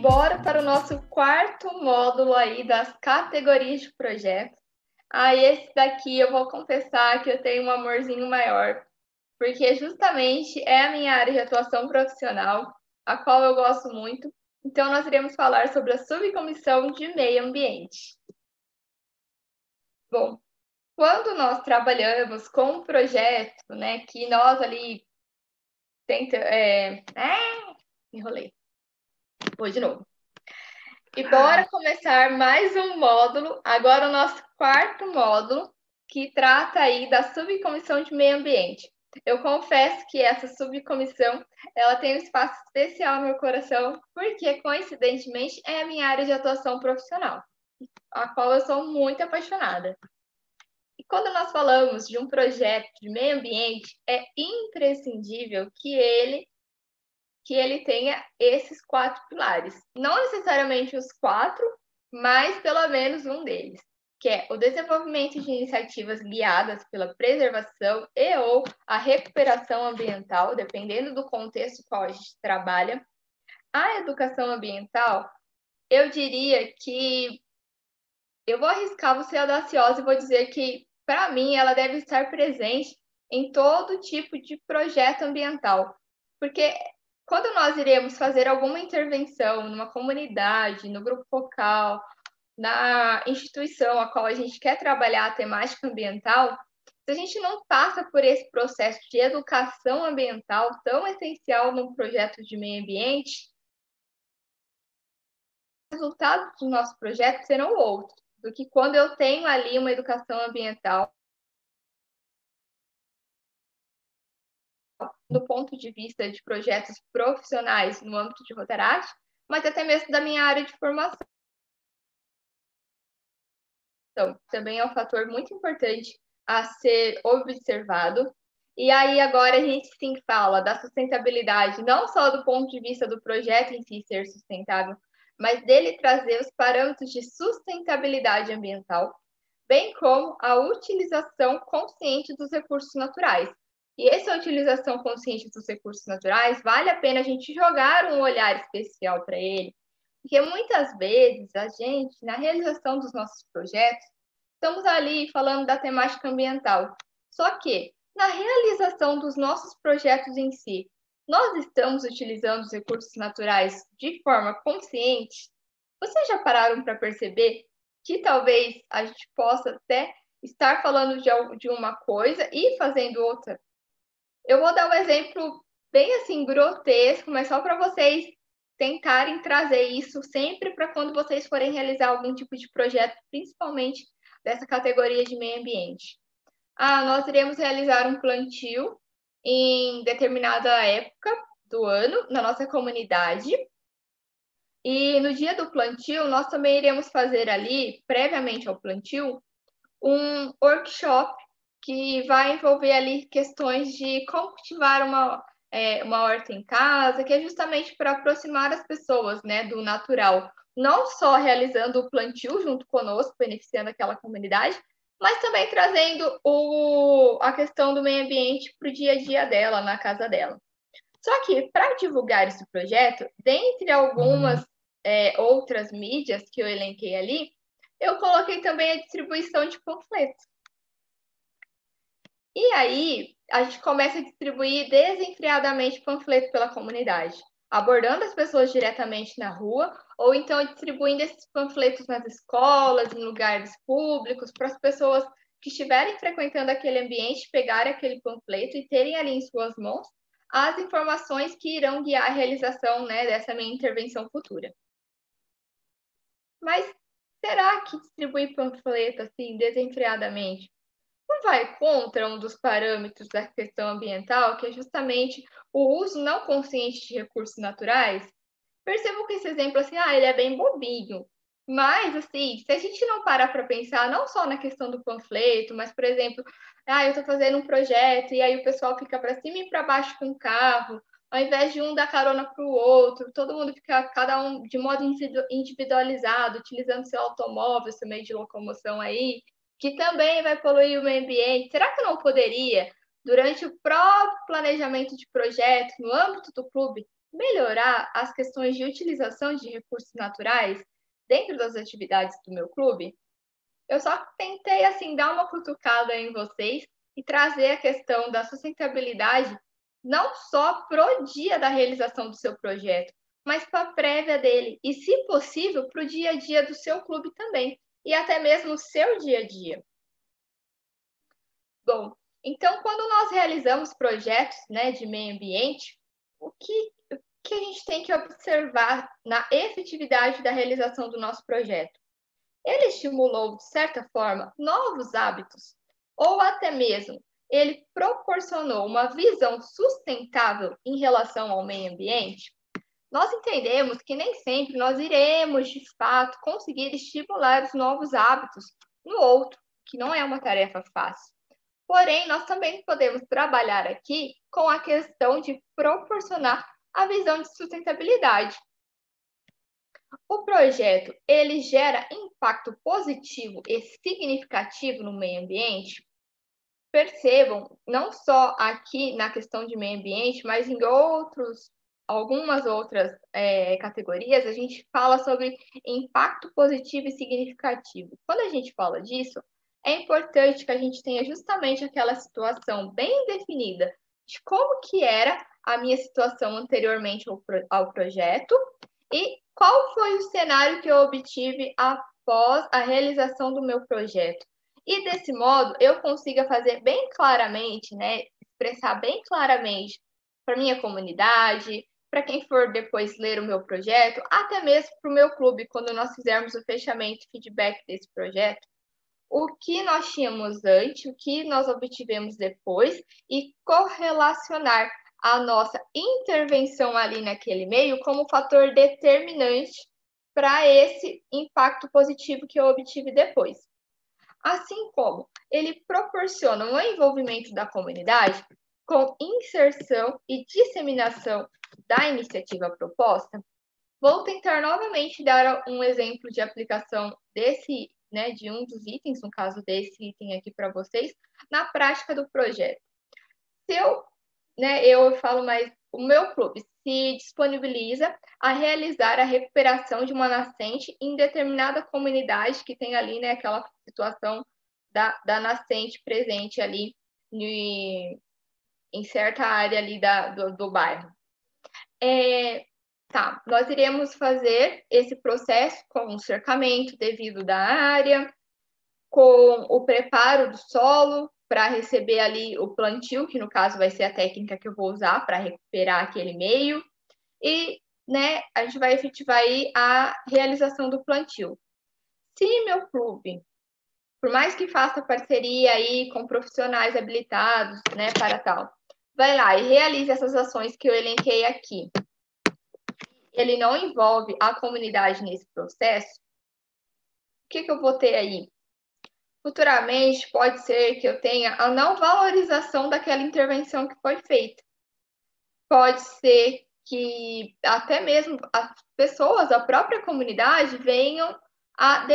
bora para o nosso quarto módulo aí das categorias de projeto. Esse daqui eu vou confessar que eu tenho um amorzinho maior, porque justamente é a minha área de atuação profissional, a qual eu gosto muito. Então, nós iremos falar sobre a subcomissão de meio ambiente. Bom, quando nós trabalhamos com um projeto, né, que nós ali enrolei. Vou de novo. E bora começar mais um módulo, agora o nosso quarto módulo, que trata aí da subcomissão de meio ambiente. Eu confesso que essa subcomissão, ela tem um espaço especial no meu coração, porque, coincidentemente, é a minha área de atuação profissional, a qual eu sou muito apaixonada. E quando nós falamos de um projeto de meio ambiente, é imprescindível que ele tenha esses 4 pilares. Não necessariamente os 4, mas pelo menos um deles, que é o desenvolvimento de iniciativas guiadas pela preservação e ou a recuperação ambiental, dependendo do contexto qual a gente trabalha. A educação ambiental, eu diria que eu vou arriscar, vou ser audaciosa e vou dizer que, para mim, ela deve estar presente em todo tipo de projeto ambiental, porque quando nós iremos fazer alguma intervenção numa comunidade, no grupo focal, na instituição a qual a gente quer trabalhar a temática ambiental, se a gente não passa por esse processo de educação ambiental tão essencial num projeto de meio ambiente, os resultados do nosso projeto serão outros do que quando eu tenho ali uma educação ambiental do ponto de vista de projetos profissionais no âmbito de Rotaract, mas até mesmo da minha área de formação. Então, também é um fator muito importante a ser observado. E aí agora a gente sim fala da sustentabilidade, não só do ponto de vista do projeto em si ser sustentável, mas dele trazer os parâmetros de sustentabilidade ambiental, bem como a utilização consciente dos recursos naturais. E essa utilização consciente dos recursos naturais, vale a pena a gente jogar um olhar especial para ele, porque muitas vezes a gente, na realização dos nossos projetos, estamos ali falando da temática ambiental. Só que, na realização dos nossos projetos em si, nós estamos utilizando os recursos naturais de forma consciente? Vocês já pararam para perceber que talvez a gente possa até estar falando de uma coisa e fazendo outra? Eu vou dar um exemplo bem assim grotesco, mas só para vocês tentarem trazer isso sempre para quando vocês forem realizar algum tipo de projeto, principalmente dessa categoria de meio ambiente. Nós iremos realizar um plantio em determinada época do ano na nossa comunidade. E no dia do plantio, nós também iremos fazer ali, previamente ao plantio, um workshop que vai envolver ali questões de como cultivar uma horta em casa, que é justamente para aproximar as pessoas, né, do natural, não só realizando o plantio junto conosco, beneficiando aquela comunidade, mas também trazendo a questão do meio ambiente para o dia a dia dela, na casa dela. Só que, para divulgar esse projeto, dentre algumas outras mídias que eu elenquei ali, eu coloquei também a distribuição de panfletos. E aí, a gente começa a distribuir desenfreadamente panfletos pela comunidade, abordando as pessoas diretamente na rua, ou então distribuindo esses panfletos nas escolas, em lugares públicos, para as pessoas que estiverem frequentando aquele ambiente pegarem aquele panfleto e terem ali em suas mãos as informações que irão guiar a realização, né, dessa minha intervenção futura. Mas será que distribuir panfleto assim, desenfreadamente, não vai contra um dos parâmetros da questão ambiental, que é justamente o uso não consciente de recursos naturais? Percebo que esse exemplo, assim, ele é bem bobinho. Mas, assim, se a gente não parar para pensar, não só na questão do panfleto, mas, por exemplo, eu estou fazendo um projeto e aí o pessoal fica para cima e para baixo com o carro, ao invés de um dar carona para o outro, todo mundo fica, cada um de modo individualizado, utilizando seu automóvel, seu meio de locomoção aí, que também vai poluir o meio ambiente. Será que não poderia, durante o próprio planejamento de projeto, no âmbito do clube, melhorar as questões de utilização de recursos naturais dentro das atividades do meu clube? Eu só tentei, assim, dar uma cutucada em vocês e trazer a questão da sustentabilidade não só pro dia da realização do seu projeto, mas para a prévia dele e, se possível, para o dia a dia do seu clube também, e até mesmo o seu dia a dia. Bom, então, quando nós realizamos projetos, né, de meio ambiente, o que a gente tem que observar na efetividade da realização do nosso projeto? Ele estimulou, de certa forma, novos hábitos, ou até mesmo ele proporcionou uma visão sustentável em relação ao meio ambiente? Nós entendemos que nem sempre nós iremos, de fato, conseguir estimular os novos hábitos no outro, que não é uma tarefa fácil. Porém, nós também podemos trabalhar aqui com a questão de proporcionar a visão de sustentabilidade. O projeto, ele gera impacto positivo e significativo no meio ambiente? Percebam, não só aqui na questão de meio ambiente, mas em algumas outras categorias, a gente fala sobre impacto positivo e significativo. Quando a gente fala disso, é importante que a gente tenha justamente aquela situação bem definida de como que era a minha situação anteriormente ao projeto e qual foi o cenário que eu obtive após a realização do meu projeto. E desse modo, eu consiga fazer bem claramente, né, expressar bem claramente para minha comunidade, para quem for depois ler o meu projeto, até mesmo para o meu clube, quando nós fizermos o fechamento e feedback desse projeto, o que nós tínhamos antes, o que nós obtivemos depois e correlacionar a nossa intervenção ali naquele meio como fator determinante para esse impacto positivo que eu obtive depois. Assim como ele proporciona um envolvimento da comunidade com inserção e disseminação da iniciativa proposta, vou tentar novamente dar um exemplo de aplicação desse, né, de um dos itens, no caso desse item aqui para vocês, na prática do projeto. Eu falo mais, o meu clube se disponibiliza a realizar a recuperação de uma nascente em determinada comunidade que tem ali, né, aquela situação da nascente presente ali em certa área ali do bairro. Nós iremos fazer esse processo com o cercamento devido da área, com o preparo do solo para receber ali o plantio, que no caso vai ser a técnica que eu vou usar para recuperar aquele meio, e, né, a gente vai efetivar aí a realização do plantio. Se meu clube, por mais que faça parceria aí com profissionais habilitados, né, para tal, vai lá e realize essas ações que eu elenquei aqui, ele não envolve a comunidade nesse processo, o que eu vou ter aí? Futuramente, pode ser que eu tenha a não valorização daquela intervenção que foi feita. Pode ser que até mesmo as pessoas, a própria comunidade, venham a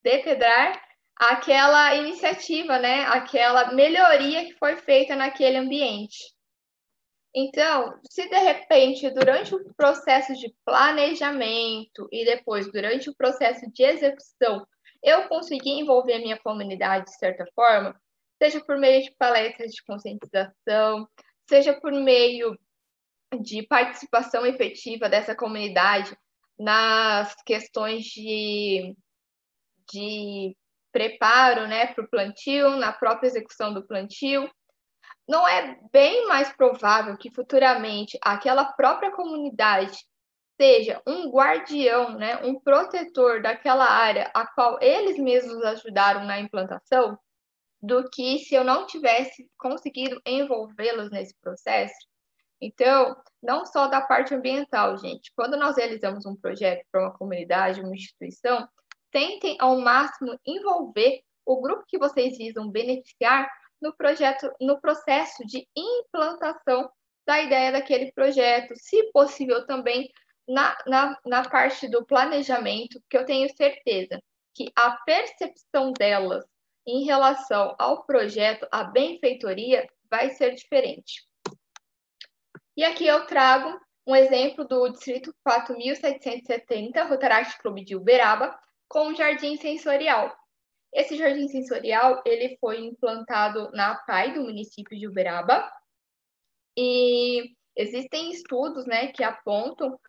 depredar aquela iniciativa, né? Aquela melhoria que foi feita naquele ambiente. Então, se de repente, durante o processo de planejamento e depois durante o processo de execução, eu conseguir envolver a minha comunidade de certa forma, seja por meio de palestras de conscientização, seja por meio de participação efetiva dessa comunidade nas questões de preparo, né, para o plantio, na própria execução do plantio, não é bem mais provável que futuramente aquela própria comunidade seja um guardião, né, um protetor daquela área a qual eles mesmos ajudaram na implantação, do que se eu não tivesse conseguido envolvê-los nesse processo? Então, não só da parte ambiental, gente. Quando nós realizamos um projeto para uma comunidade, uma instituição, tentem ao máximo envolver o grupo que vocês visam beneficiar no processo de implantação da ideia daquele projeto, se possível também na parte do planejamento, que eu tenho certeza que a percepção delas em relação ao projeto, a benfeitoria, vai ser diferente. E aqui eu trago um exemplo do Distrito 4770, Rotaract Clube de Uberaba, com um jardim sensorial. Esse jardim sensorial ele foi implantado na PAI do município de Uberaba e existem estudos, né, que apontam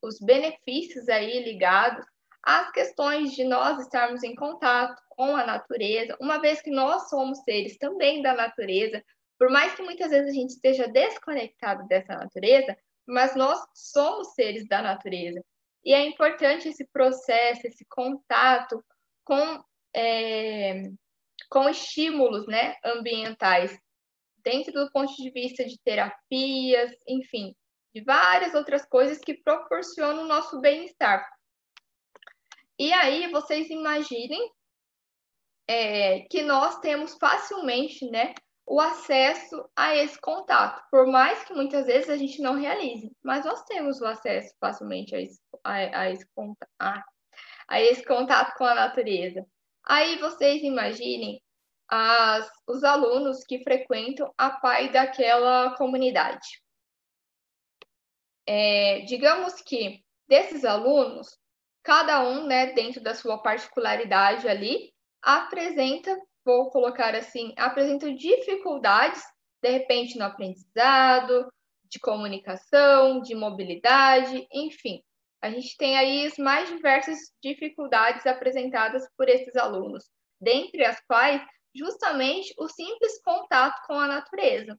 os benefícios aí ligados às questões de nós estarmos em contato com a natureza, uma vez que nós somos seres também da natureza, por mais que muitas vezes a gente esteja desconectado dessa natureza, mas nós somos seres da natureza. E é importante esse processo, esse contato com, com estímulos, né, ambientais, dentro do ponto de vista de terapias, enfim, de várias outras coisas que proporcionam o nosso bem-estar. E aí vocês imaginem que nós temos facilmente, né, o acesso a esse contato, por mais que muitas vezes a gente não realize, mas nós temos o acesso facilmente a esse contato com a natureza. Aí vocês imaginem os alunos que frequentam a PAI daquela comunidade. Digamos que desses alunos, cada um, né, dentro da sua particularidade ali, apresenta, vou colocar assim, apresenta dificuldades, de repente, no aprendizado, de comunicação, de mobilidade, enfim. A gente tem aí as mais diversas dificuldades apresentadas por esses alunos, dentre as quais, justamente, o simples contato com a natureza.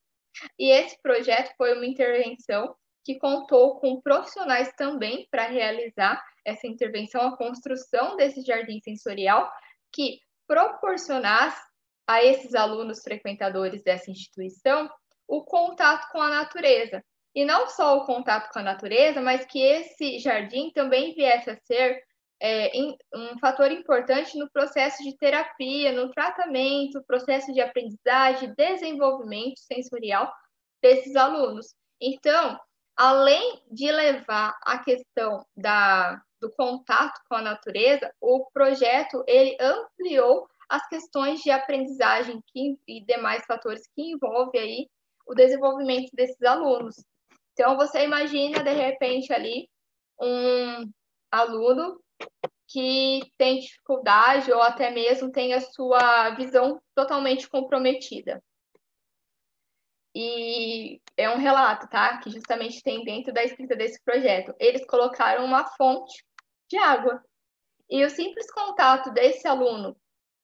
E esse projeto foi uma intervenção que contou com profissionais também para realizar essa intervenção, a construção desse jardim sensorial, que proporcionasse a esses alunos frequentadores dessa instituição o contato com a natureza. E não só o contato com a natureza, mas que esse jardim também viesse a ser um fator importante no processo de terapia, no tratamento, processo de aprendizagem, desenvolvimento sensorial desses alunos. Então, além de levar a questão do contato com a natureza, o projeto ele ampliou as questões de aprendizagem e demais fatores que envolvem aí o desenvolvimento desses alunos. Então, você imagina, de repente, ali, um aluno que tem dificuldade ou até mesmo tem a sua visão totalmente comprometida. E é um relato, tá? Que justamente tem dentro da escrita desse projeto. Eles colocaram uma fonte de água. E o simples contato desse aluno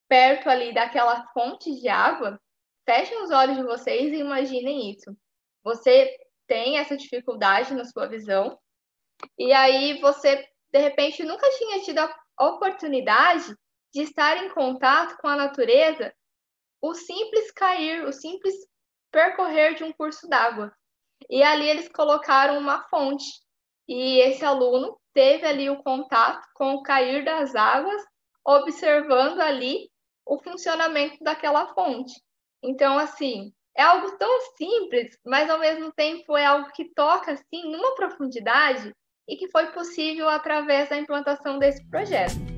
perto ali daquela fonte de água, fechem os olhos de vocês e imaginem isso. Você tem essa dificuldade na sua visão, e aí você, de repente, nunca tinha tido a oportunidade de estar em contato com a natureza, o simples cair, o simples percorrer de um curso d'água. E ali eles colocaram uma fonte. E esse aluno teve ali o contato com o cair das águas, observando ali o funcionamento daquela fonte. Então, assim, é algo tão simples, mas ao mesmo tempo é algo que toca assim numa profundidade e que foi possível através da implantação desse projeto.